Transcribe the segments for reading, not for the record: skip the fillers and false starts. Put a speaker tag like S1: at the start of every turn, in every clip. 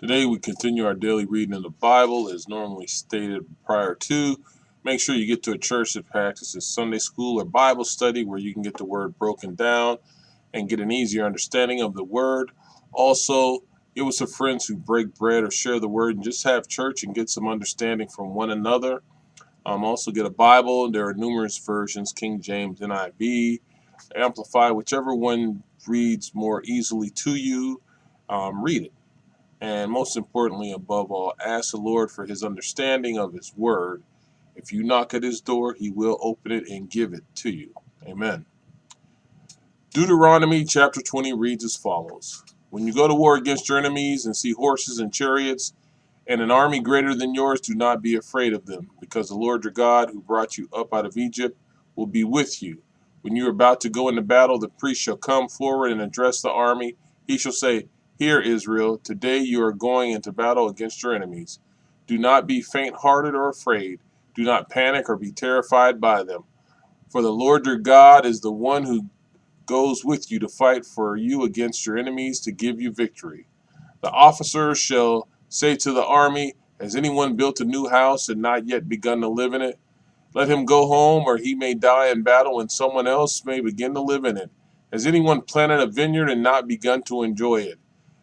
S1: Today we continue our daily reading of the Bible as normally stated prior to. Make sure you get to a church that practices Sunday school or Bible study where you can get the word broken down and get an easier understanding of the word. Also, get with some friends who break bread or share the word and just have church and get some understanding from one another. Also get a Bible. There are numerous versions, King James, NIV, Amplify, whichever one reads more easily to you, read it. And most importantly, above all, ask the Lord for his understanding of his word. If you knock at his door, he will open it and give it to you. Amen. Deuteronomy chapter 20 reads as follows. When you go to war against your enemies and see horses and chariots and an army greater than yours, do not be afraid of them, because the Lord your God, who brought you up out of Egypt, will be with you. When you are about to go into battle, the priest shall come forward and address the army. He shall say, Hear, Israel, today you are going into battle against your enemies. Do not be faint-hearted or afraid. Do not panic or be terrified by them. For the Lord your God is the one who goes with you to fight for you against your enemies to give you victory. The officers shall say to the army, Has anyone built a new house and not yet begun to live in it? Let him go home, or he may die in battle, and someone else may begin to live in it. Has anyone planted a vineyard and not begun to enjoy it?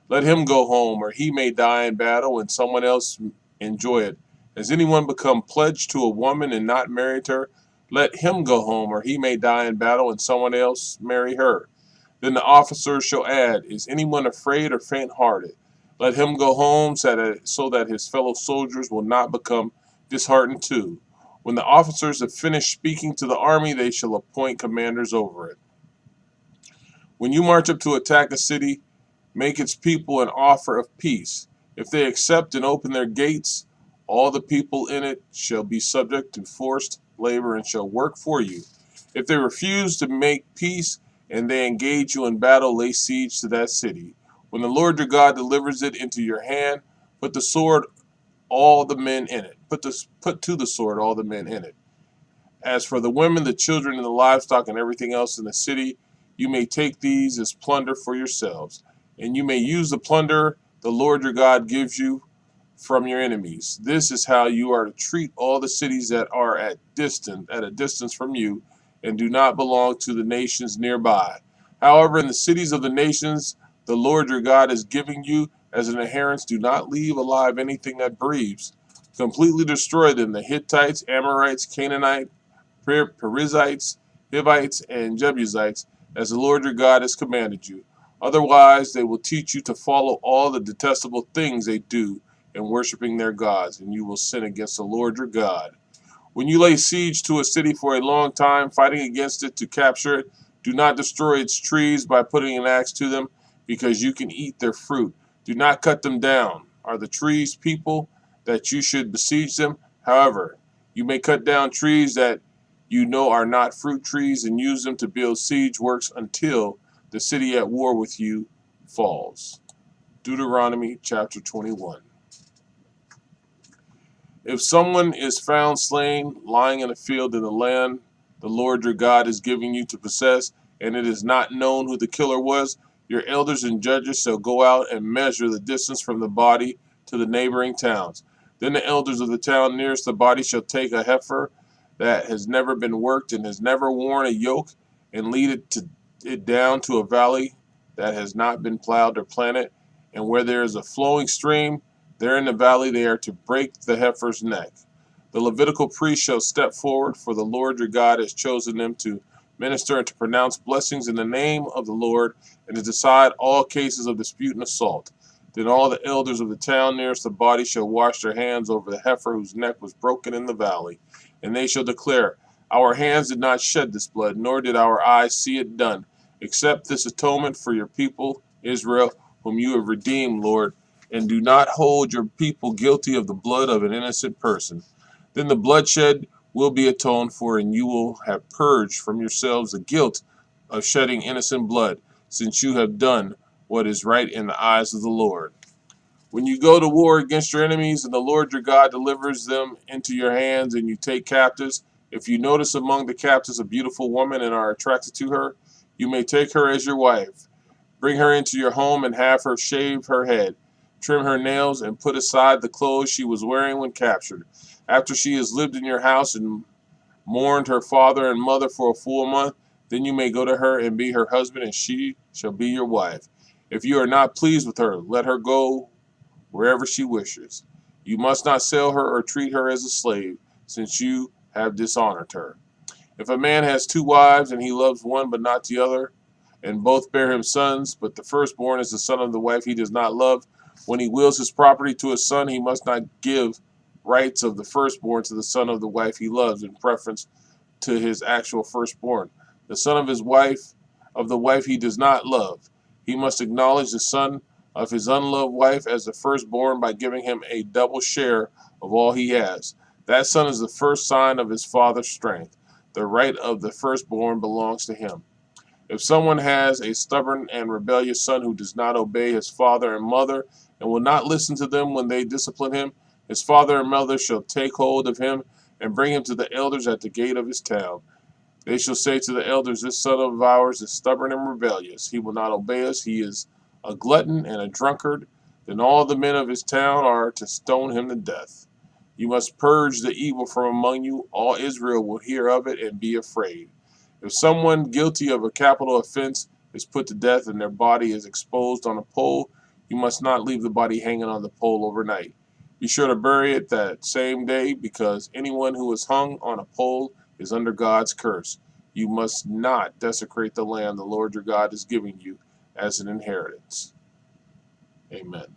S1: Let him go home, or he may die in battle, and someone else enjoy it. Has anyone become pledged to a woman and not married her? Let him go home, or he may die in battle, and someone else marry her. Then the officer shall add, Is anyone afraid or faint-hearted? Let him go home so that his fellow soldiers will not become disheartened too. When the officers have finished speaking to the army, they shall appoint commanders over it. When you march up to attack a city, make its people an offer of peace. If they accept and open their gates, all the people in it shall be subject to forced labor and shall work for you. If they refuse to make peace and they engage you in battle, lay siege to that city. When the Lord your God delivers it into your hand, put the sword all the men in it. Put to the sword all the men in it. As for the women, the children, and the livestock, and everything else in the city, you may take these as plunder for yourselves, and you may use the plunder the Lord your God gives you from your enemies. This is how you are to treat all the cities that are at a distance from you, and do not belong to the nations nearby. However, in the cities of the nations the Lord your God is giving you as an inheritance, do not leave alive anything that breathes. Completely destroy them: the Hittites, Amorites, Canaanites, Perizzites, Hivites, and Jebusites, as the Lord your God has commanded you. Otherwise, they will teach you to follow all the detestable things they do in worshiping their gods, and you will sin against the Lord your God. When you lay siege to a city for a long time, fighting against it to capture it, do not destroy its trees by putting an axe to them, because you can eat their fruit. Do not cut them down. Are the trees people that you should besiege them? However, you may cut down trees that you know are not fruit trees and use them to build siege works until the city at war with you falls. Deuteronomy chapter 21. If someone is found slain, lying in a field in the land the Lord your God is giving you to possess, and it is not known who the killer was, your elders and judges shall go out and measure the distance from the body to the neighboring towns. Then the elders of the town nearest the body shall take a heifer that has never been worked and has never worn a yoke, and lead it down to a valley that has not been plowed or planted, and where there is a flowing stream, there in the valley they are to break the heifer's neck. The Levitical priest shall step forward, for the Lord your God has chosen them to minister and to pronounce blessings in the name of the Lord, and to decide all cases of dispute and assault. Then all the elders of the town nearest the body shall wash their hands over the heifer whose neck was broken in the valley, and they shall declare, Our hands did not shed this blood, nor did our eyes see it done. Accept this atonement for your people, Israel, whom you have redeemed, Lord, and do not hold your people guilty of the blood of an innocent person. Then the bloodshed will be atoned for, and you will have purged from yourselves the guilt of shedding innocent blood, since you have done what is right in the eyes of the Lord. When you go to war against your enemies, and the Lord your God delivers them into your hands, and you take captives, if you notice among the captives a beautiful woman and are attracted to her, you may take her as your wife. Bring her into your home and have her shave her head. trim her nails, and put aside the clothes she was wearing when captured. After she has lived in your house and mourned her father and mother for a full month, then you may go to her and be her husband, and she shall be your wife. If you are not pleased with her, let her go wherever she wishes. You must not sell her or treat her as a slave, since you have dishonored her. If a man has two wives, and he loves one but not the other, and both bear him sons, but the firstborn is the son of the wife he does not love, when he wills his property to his son, he must not give rights of the firstborn to the son of the wife he loves in preference to his actual firstborn. The son of the wife he does not love. He must acknowledge the son of his unloved wife as the firstborn by giving him a double share of all he has. That son is the first sign of his father's strength. The right of the firstborn belongs to him. If someone has a stubborn and rebellious son who does not obey his father and mother and will not listen to them when they discipline him, his father and mother shall take hold of him and bring him to the elders at the gate of his town. They shall say to the elders, "This son of ours is stubborn and rebellious. He will not obey us. He is a glutton and a drunkard." Then all the men of his town are to stone him to death. You must purge the evil from among you. All Israel will hear of it and be afraid. If someone guilty of a capital offense is put to death and their body is exposed on a pole, you must not leave the body hanging on the pole overnight. Be sure to bury it that same day, because anyone who is hung on a pole is under God's curse. You must not desecrate the land the Lord your God is giving you as an inheritance. Amen.